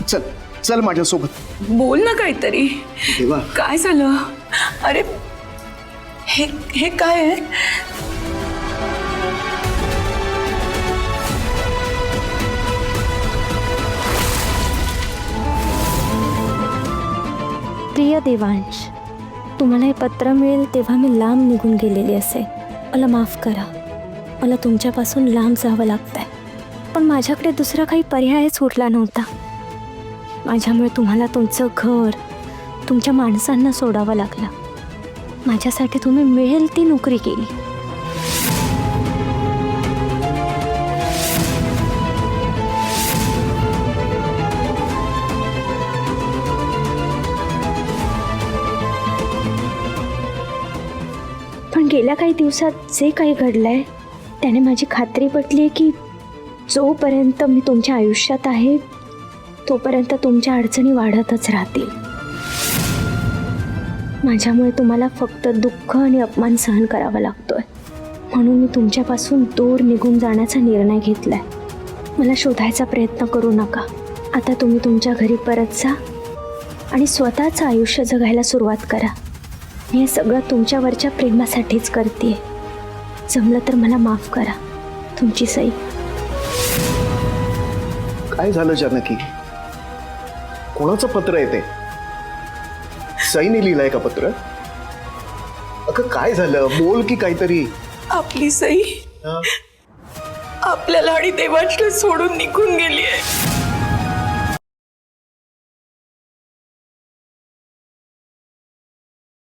चल चल माझ्यासोबत. बोल ना काहीतरी. देवा, काय झालं? अरे हे हे काय आहे? प्रिय देवांश, तुम्हाला हे पत्र मिळेल तेव्हा मी लांब निघून गेलेली असेल. मला माफ करा, मला तुमच्यापासून लांब जावं लागतंय. पण माझ्याकडे दुसरा काही पर्यायच उरला नव्हता. माझ्यामुळे तुम्हाला तुमचं घर, तुमच्या माणसांना सोडावं लागलं. माझ्यासाठी तुम्ही मिळेल ती नोकरी केली. पण गेल्या काही दिवसात जे काही घडलंय त्याने माझी खात्री पटली आहे की जोपर्यंत मी तुमच्या आयुष्यात आहे तोपर्यंत तुमच्या अडचणी वाढतच राहतील. माझ्यामुळे तुम्हाला फक्त दुःख आणि अपमान सहन करावा लागतोय. म्हणून मी तुमच्यापासून दूर निघून जाण्याचा निर्णय घेतलाय. मला शोधायचा प्रयत्न करू नका. आता तुम्ही तुमच्या घरी परत जा आणि स्वतःचं आयुष्य जगायला सुरुवात करा. मी हे सगळं तुमच्यावरच्या प्रेमासाठीच करते. जमलं तर मला माफ करा. तुमची सई. काय झालं जानकी? कोणाचं पत्र आहे ते? सईने लिहिलंय का पत्र? अगं काय झालं? बोल की काहीतरी. आपली सई आपल्याला आणि देवांशला सोडून निघून गेली आहे.